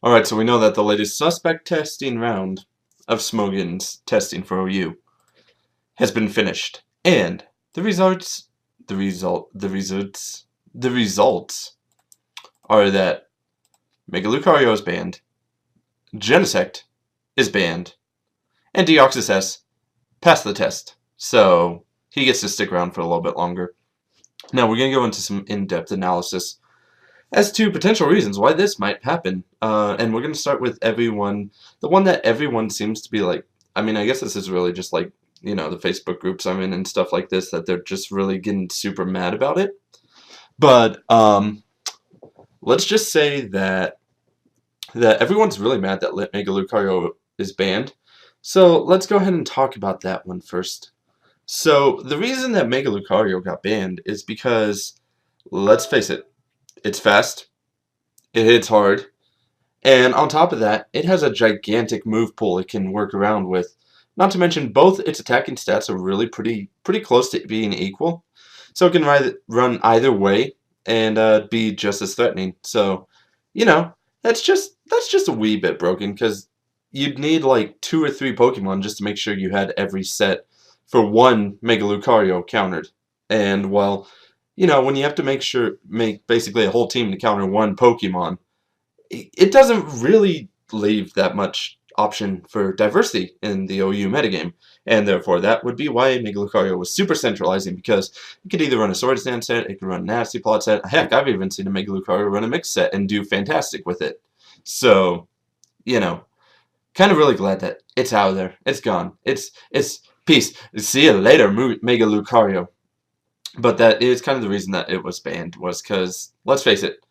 Alright, so we know that the latest suspect testing round of Smogin's testing for OU has been finished. And the results the results are that Mega Lucario is banned, Genesect is banned, and Deoxys passed the test. So he gets to stick around for a little bit longer. Now we're gonna go into some in-depth analysis as to potential reasons why this might happen. And we're going to start with everyone, the one that everyone seems to be like, I mean, I guess this is really just like, the Facebook groups I'm in and stuff like this, that they're just really getting super mad about it. But let's just say that everyone's really mad that Mega Lucario is banned. So let's go ahead and talk about that one first. So the reason that Mega Lucario got banned is because, let's face it, it's fast, it hits hard, and on top of that, it has a gigantic move pool it can work around with. Not to mention, both its attacking stats are really pretty close to being equal, so it can run either way and be just as threatening. So, that's just a wee bit broken because you'd need like 2 or 3 Pokemon just to make sure you had every set for one Mega Lucario countered. And well, when you have to make basically a whole team to counter one Pokemon, it doesn't really leave that much option for diversity in the OU metagame. And therefore, that would be why Mega Lucario was super centralizing, because it could either run a Swords Dance set, it could run a Nasty Plot set. Heck, I've even seen a Mega Lucario run a mix set and do fantastic with it. So, you know, kind of really glad that it's out of there. It's gone. It's peace. See you later, Mega Lucario. But that is kind of the reason that it was banned, was because, let's face it,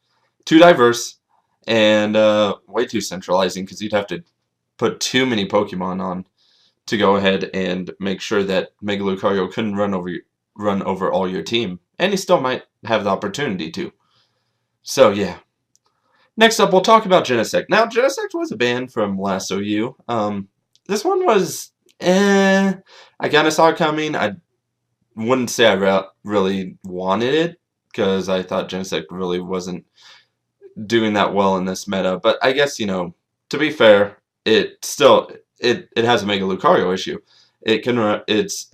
too diverse and way too centralizing, because you'd have to put too many Pokemon on to go ahead and make sure that Mega Lucario couldn't run over all your team, and he still might have the opportunity to. So yeah. Next up, we'll talk about Genesect. Now, Genesect was a ban from last OU. This one was, I kind of saw it coming. I wouldn't say I really wanted it, because I thought Genesect really wasn't doing that well in this meta. But I guess, to be fair, it has a Mega Lucario issue. It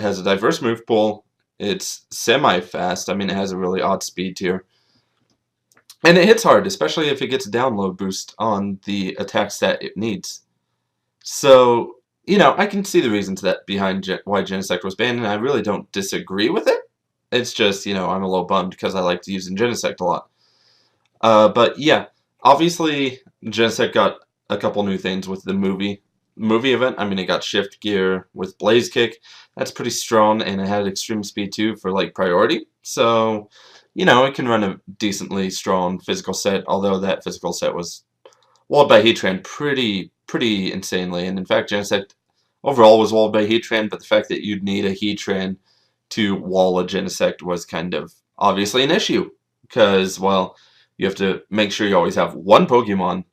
has a diverse move pool. It's semi-fast. I mean, it has a really odd speed tier. And it hits hard, especially if it gets a download boost on the attacks that it needs. So, I can see the reasons that behind why Genesect was banned, and I really don't disagree with it. It's just, I'm a little bummed because I liked using Genesect a lot. But yeah, obviously Genesect got a couple new things with the movie event. I mean, it got shift gear with Blaze Kick. That's pretty strong, and it had extreme speed too for like priority. So, it can run a decently strong physical set, although that physical set was walled by Heatran pretty insanely. And in fact, Genesect overall was walled by Heatran, but the fact that you'd need a Heatran to wall a Genesect was kind of obviously an issue, because, well, you have to make sure you always have one Pokemon,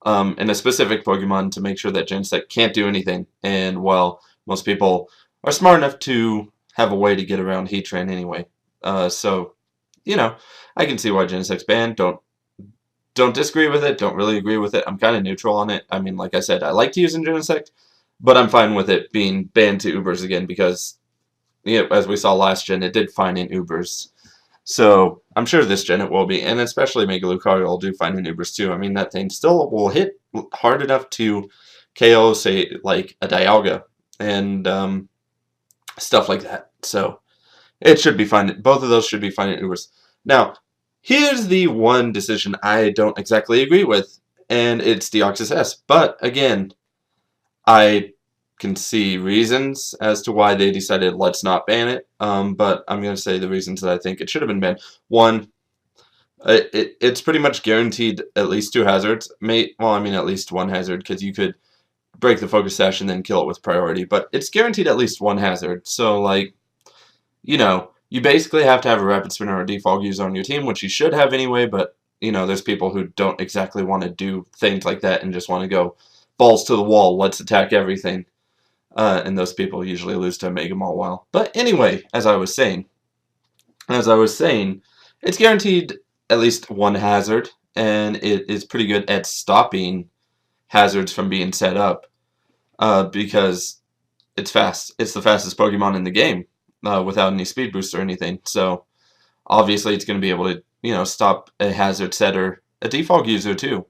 and a specific Pokemon, to make sure that Genesect can't do anything. And, well, most people are smart enough to have a way to get around Heatran anyway. So, I can see why Genesect's banned. Don't disagree with it. Don't really agree with it. I'm kind of neutral on it. I mean, like I said, I liked using Genesect, but I'm fine with it being banned to Ubers again, because, as we saw last gen, it did fine in Ubers. So I'm sure this gen it will be, and especially Mega Lucario will do fine in Ubers too. I mean, that thing still will hit hard enough to KO, say, like a Dialga and stuff like that. So it should be fine. Both of those should be fine in Ubers. Now, here's the one decision I don't exactly agree with, and it's Deoxys. But again, I can see reasons as to why they decided let's not ban it. But I'm going to say the reasons that I think it should have been banned. One, it's pretty much guaranteed at least 2 hazards. At least 1 hazard, because you could break the focus sash and then kill it with priority. But it's guaranteed at least 1 hazard. So, like, you basically have to have a Rapid Spinner or a Defog user on your team, which you should have anyway, but, there's people who don't exactly want to do things like that and just want to go balls to the wall, let's attack everything. And those people usually lose to a Mega Mall. But anyway, as I was saying, it's guaranteed at least 1 hazard, and it is pretty good at stopping hazards from being set up because it's fast. It's the fastest Pokemon in the game without any speed boost or anything. So obviously it's going to be able to, stop a hazard setter, a default user too.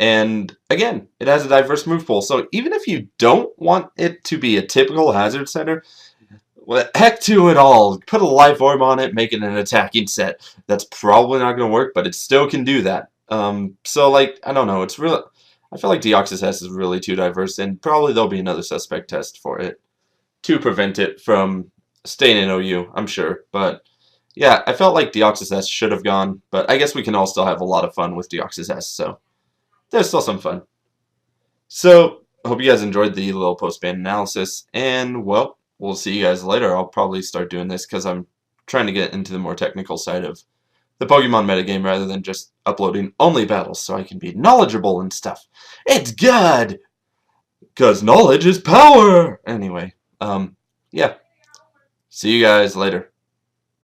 And again, it has a diverse move pool. So even if you don't want it to be a typical hazard setter, well, heck to it all. Put a life orb on it, make it an attacking set. That's probably not going to work, but it still can do that. So like, I don't know. It's real. I feel like Deoxys S is really too diverse, and probably there'll be another suspect test for it to prevent it from staying in OU, I'm sure. But yeah, I felt like Deoxys S should have gone, but I guess we can all still have a lot of fun with Deoxys S, so there's still some fun. So, I hope you guys enjoyed the little post-ban analysis, and, well, we'll see you guys later. I'll probably start doing this because I'm trying to get into the more technical side of the Pokemon metagame rather than just uploading only battles so I can be knowledgeable and stuff. It's good! Because knowledge is power! Anyway, yeah. See you guys later.